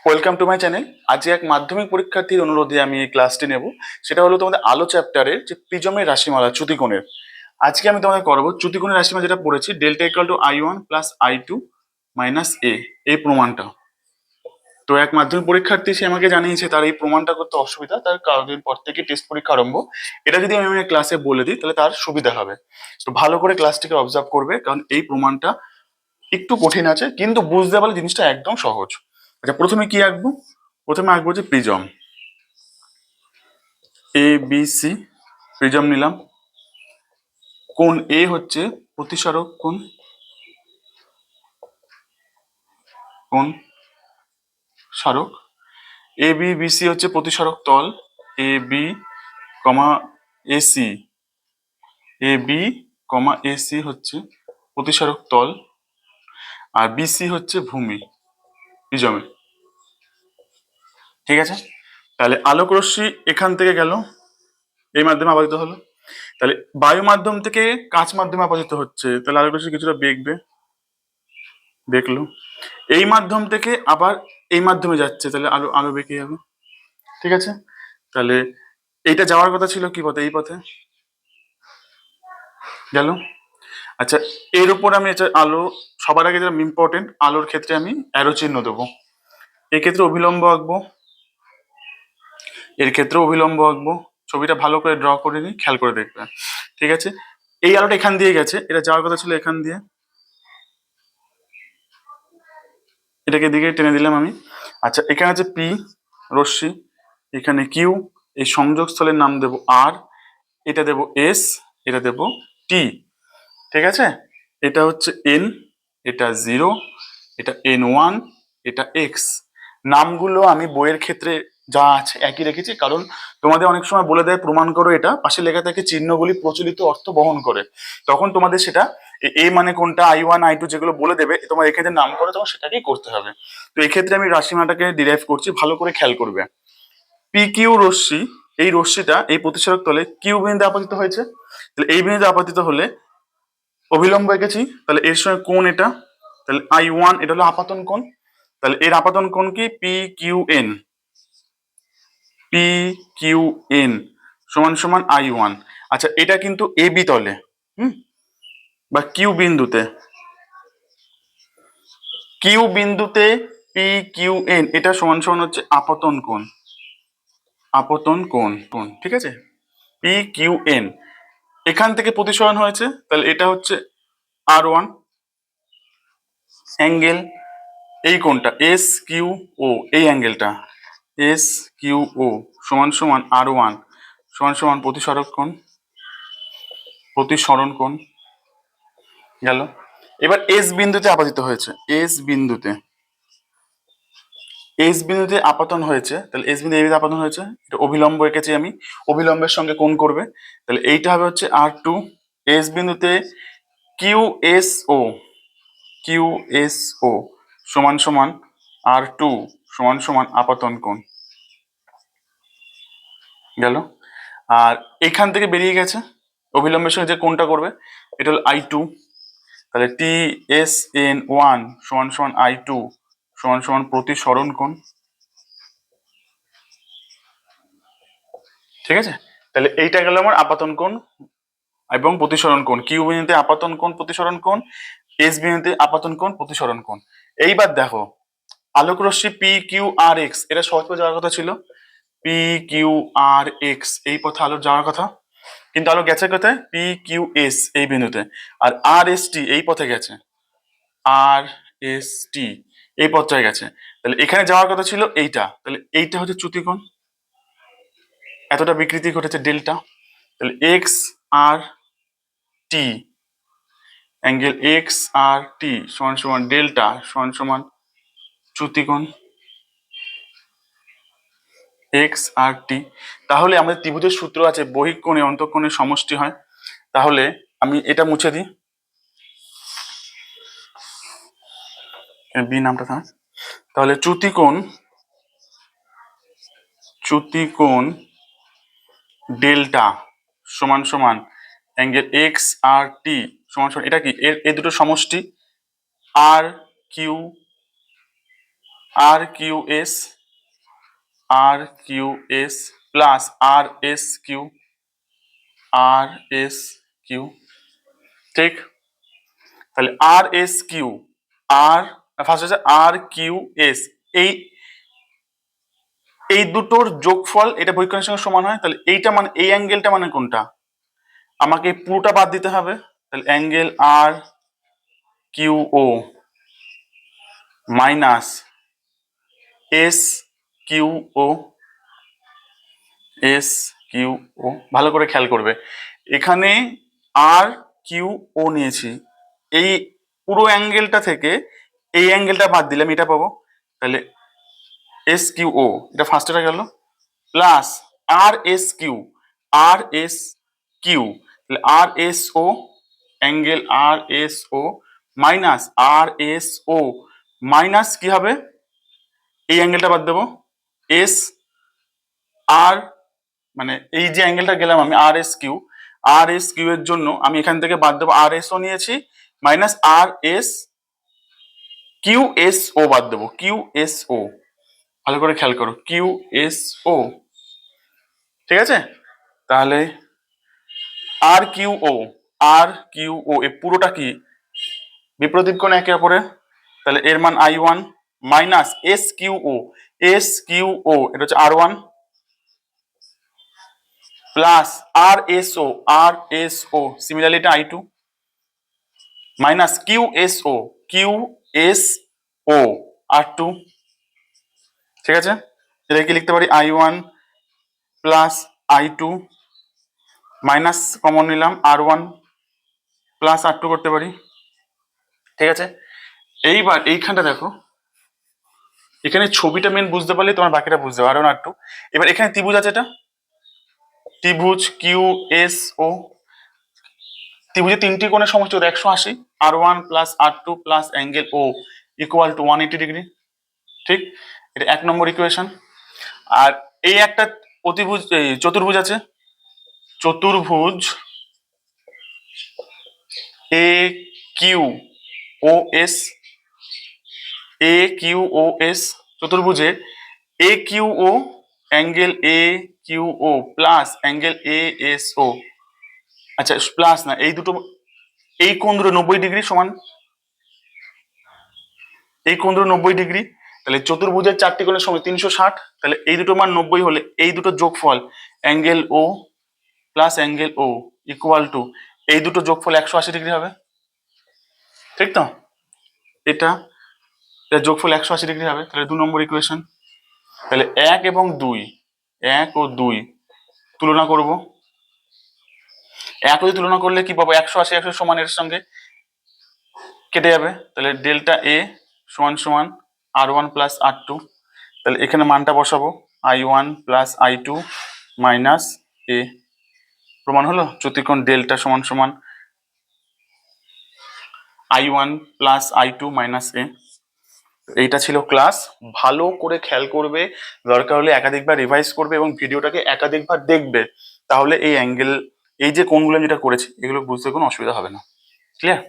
Welcome to my channel. আজকে এক মাধ্যমিক পরীক্ষার্থীর অনুরোধে আমি এই ক্লাসটি নেব। সেটা হলো তোমাদের আলো চ্যাপ্টারের যে প্রিজমের রাশিমালা চ্যুতিকোণের। আজকে আমি তোমাদের করাবো চ্যুতিকোণের রাশিমালা, যেটা পড়েছি delta equal to I1 plus I2 minus A, এই প্রমাণটা। তো এক মাধ্যমিক পরীক্ষার্থী সে আমাকে জানিয়েছে তার এই প্রমাণটা করতে অসুবিধা, তার কয়েকদিন পর থেকে টেস্ট পরীক্ষা আরম্ভ। এটা যদি আমি ক্লাসে বলে দিই তাহলে তার সুবিধা হবে। তো ভালো করে ক্লাসটিকে অবজার্ভ করবে, কারণ এই প্রমাণটা একটু কঠিন আছে, কিন্তু বুঝতে পারলে জিনিসটা একদম সহজ। আচ্ছা, প্রথমে কি আঁকবো? প্রথমে আঁকবো যে prism A B C. Prism নিলাম। কোণ এ হচ্ছে প্রতিসারক কোণ, কোণ সারক। এ বি বি সি হচ্ছে প্রতিসারক তল, A B comma A C, A B comma A C হচ্ছে প্রতিসারক তল, আর বিসি হচ্ছে ভূমি প্রিজমে। ঠিক আছে, তাহলে আলোক রশ্মি এখান থেকে গেল, এই মাধ্যমে আপাতিত হলো। তাহলে বায়ু মাধ্যম থেকে কাঁচ মাধ্যমে আপাতিত হচ্ছে, তাহলে আলোক রশ্মি কিছুটা বেগবে, দেখলো। এই মাধ্যম থেকে আবার এই মাধ্যমে যাচ্ছে, তাহলে আলো আলো বেঁকে যাবে। ঠিক আছে, তাহলে এইটা যাওয়ার কথা ছিল কি পথে? এই পথে গেল। আচ্ছা, এর উপর আমি আলো, সবার আগে যেটা ইম্পর্টেন্ট, আলোর ক্ষেত্রে আমি অ্যারো চিহ্ন দেবো। এক্ষেত্রে অভিলম্ব আঁকবো, এর ক্ষেত্রে অভিলম্ব আঁকবো। ছবিটা ভালো করে ড্র করে নিই, খেয়াল করে দেখবে। ঠিক আছে, এই আলোটা এখান দিয়ে গেছে, এটা যাওয়ার কথা ছিল এখান দিয়ে, এটাকে দিকে টেনে দিলাম আমি। আচ্ছা, এখানে আছে পি রশ্মি, এখানে কিউ, এই সংযোগস্থলের নাম দেব আর, এটা দেব এস, এটা দেব টি। ঠিক আছে, এটা হচ্ছে এন, এটা 0, এটা N1, এটা এক্স। নামগুলো আমি বইয়ের ক্ষেত্রে যা আছে একই রেখেছি, কারণ তোমাদের অনেক সময় বলে দেয় প্রমাণ করো, এটা পাশে লেখা থাকে চিহ্নগুলি প্রচলিত অর্থ বহন করে, তখন তোমাদের সেটা এ মানে কোনটা, I1 I2 যেগুলো বলে দেবে, তোমার এক্ষেত্রে নাম করে তোমার সেটাকেই করতে হবে। তো এক্ষেত্রে আমি রাশিমালাটাকে ডিরাইভ করছি, ভালো করে খেয়াল করবে। পি কিউ রশ্মি, এই রশ্মিটা এই প্রতিসারক তলে কিউ বিন্দুতে আপতিত হয়েছে, তাহলে এই বিন্দুতে আপতিত হলে অভিলম্ব এঁকেছি, তাহলে এর সঙ্গে কোণ এটা, তাহলে I1 এটা হলো আপাতন কোণ, তাহলে এর আপাতন কোণ কি? P Q N, P Q N সমান সমান I1। আচ্ছা, এটা কিন্তু এ বি তলে, বা কিউ বিন্দুতে, কিউ বিন্দুতে পি কিউ এন এটা সমান সমান হচ্ছে আপতন কোণ, আপতন কোণ কোণ। ঠিক আছে, পি কিউ এন এখান থেকে প্রতিসরণ হয়েছে, তাহলে এটা হচ্ছে R1 অ্যাঙ্গেল, এই কোণটা এস কিউ ও, এই অ্যাঙ্গেলটা এস কিউ ও সমান সমান R1 সমান সমান প্রতিসরক কোণ, প্রতিসরণ কোণ গেল। এবার এস বিন্দুতে আপতিত হয়েছে, এস বিন্দুতে, এস বিন্দুতে আপতন হয়েছে, তাহলে এস বিন্দু এই আপতন হয়েছে, এটা অভিলম্ব এঁকেছি আমি, অভিলম্বের সঙ্গে কোণ করবে, তাহলে এইটা হবে হচ্ছে R2। এস বিন্দুতে Q S O, Q S O সমান সমান R2 সমান সমান আপতন কোণ গেল। আর এখান থেকে বেরিয়ে গেছে, অভিলম্বের সঙ্গে যে কোণটা করবে এটা হলো I2, তাহলে টি এস এন ওয়ান সমান সমান I2 সমান সমান প্রতিসরণ কোণ। ঠিক আছে, তাহলে এইটা গেল আমার আপাতন কোণ এবং প্রতিসরণ কোণ, কিউ বিন্দুতে আপাতন কোণ প্রতিসরণ কোণ, এস বিন্দুতে আপাতন কোণ প্রতিসরণ কোণ। এইবার দেখো, আলোক রশ্মি পি কিউ আর এক্স এটা সহজ পথে যাওয়ার কথা ছিল, পি কিউ আর এক্স এই পথে আলোর যাওয়ার কথা, কিন্তু আলো গেছে কোথায়? পি কিউ এস এই বিন্দুতে, আর আর এস টি এই পথে গেছে, আর এস টি এই পথটায় গেছে, তাহলে এখানে যাওয়ার কথা ছিল এইটা, তাহলে এইটা হচ্ছে চ্যুতিকোণ, এতটা বিকৃতি ঘটেছে ডেল্টা, তাহলে এক্স আর টি, অ্যাঙ্গেল এক্স আর টি সমান সমান ডেল্টা সমান সমান চ্যুতিকোণ এক্স আর টি। তাহলে আমাদের ত্রিভুজের সূত্র আছে বহিঃ কোণে অন্তঃকোণের সমষ্টি হয়, তাহলে আমি এটা মুছে দিই, বি নামটা থাক, তাহলে চ্যুতিকোণ, চ্যুতিকোণ ডেল্টা সমান সমান অ্যাঙ্গেল এক্স আর টি সমান সমান, এটা কি এর দুটো সমষ্টি, আর কিউ আর কিউ এস, আর Q S plus R S Q, আর এস কিউ, ঠিক? তাহলে আর এস কিউ, আর ফার্স্ট হচ্ছে আর কিউ এস, এই এই দুটোর যোগফল এটা বৈকরণের সঙ্গে সমান হয়। তাহলে এইটা মানে এই অ্যাঙ্গেলটা মানে কোনটা, আমাকে পুরোটা বাদ দিতে হবে। তাহলে অ্যাঙ্গেল আর কিউ ও minus S Q O, S Q ও, ভালো করে খেয়াল করবে এখানে আর কিউ ও নিয়েছি, এই পুরো অ্যাঙ্গেলটা থেকে এই অ্যাঙ্গেলটা বাদ দিলে আমি এটা পাবো। তাহলে এস কিউ ও, এটা ফার্স্টটা গেল, প্লাস আর এস কিউ, আর এস কিউ, তাহলে আর এস ও, অ্যাঙ্গেল আর এস ও মাইনাস আর এস ও, মাইনাস কি হবে, এই অ্যাঙ্গেলটা বাদ দেবো, এস আর, মানে এই যে অ্যাঙ্গেলটা গেলাম আমি আর এস কিউ, আর এস কিউ এর জন্য আমি এখান থেকে বাদ দেবো আর এস ও নিয়েছি, মাইনাস আর এস কিউ এস ও বাদ দেবো, কিউ এস ও, ভালো করে খেয়াল করো, কিউ এস ও, ঠিক আছে? তাহলে আর কিউ ও, আর কিউ ও এ পুরোটা কি বিপরীত কোণ একে অপরের, তাহলে এর মান I one minus S Q O, S Q O এটা হচ্ছে R one plus R S O, R S O similarly এটা I two minus Q S O, Q S O R two, ঠিক আছে? এটা কি লিখতে পারি I one plus I two minus common নিলাম R one plus R two করতে পারি, ঠিক আছে? এইবার এইখানটা দেখো, এখানে ছবিটা মেন বুঝতে পারলে তোমার বাকিটা বুঝতে পারো আর টু। এবার এখানে ত্রিভুজ আছে, এটা ত্রিভুজ কিউ এস ও, ত্রিভুজের তিনটি কোণের সমষ্টি 180, R one plus R two plus angle O equal to 180 degree, ঠিক? এটা 1 নম্বর ইকুয়েশন। আর এই একটা অতিভুজ, এই চতুর্ভুজ আছে, চতুর্ভুজ A Q O S, A Q O S চতুর্ভুজের A Q O, angle A Q O plus angle A S O, আচ্ছা প্লাস না, এই দুটো, এই কোণ দুটো 90 ডিগ্রি সমান, এই কোণ দুটো 90 ডিগ্রি, তাহলে চতুর্ভুজের চারটি কোণের সময় 360, তাহলে এই দুটো মান 90 হলে এই দুটো যোগফল angle O plus angle O equal to এই দুটো যোগফল 180 ডিগ্রি হবে, ঠিক তো? এটা যোগফল 180 ডিগ্রি হবে, তাহলে 2 নম্বর ইকুয়েশন। তাহলে 1 এবং 2, 1 ও 2 তুলনা করব, 1 ও 2 তুলনা করলে কি পাবো, 180 100 সমান এর সঙ্গে কেটে যাবে, তাহলে ডেল্টা এ সমান সমান R one plus R two, তাহলে এখানে মানটা বসাবো I one plus I two minus A, প্রমাণ হলো চ্যুতিকোণ ডেল্টা সমান সমান I one plus I two minus A. এইটা ছিল ক্লাস, ভালো করে খেয়াল করবে, দরকার হলে একাধিকবার রিভাইজ করবে এবং ভিডিওটাকে একাধিকবার দেখবে, তাহলে এই অ্যাঙ্গেল, এই যে কোণগুলো যেটা করেছি এগুলো বুঝতে কোনো অসুবিধা হবে না। ক্লিয়ার?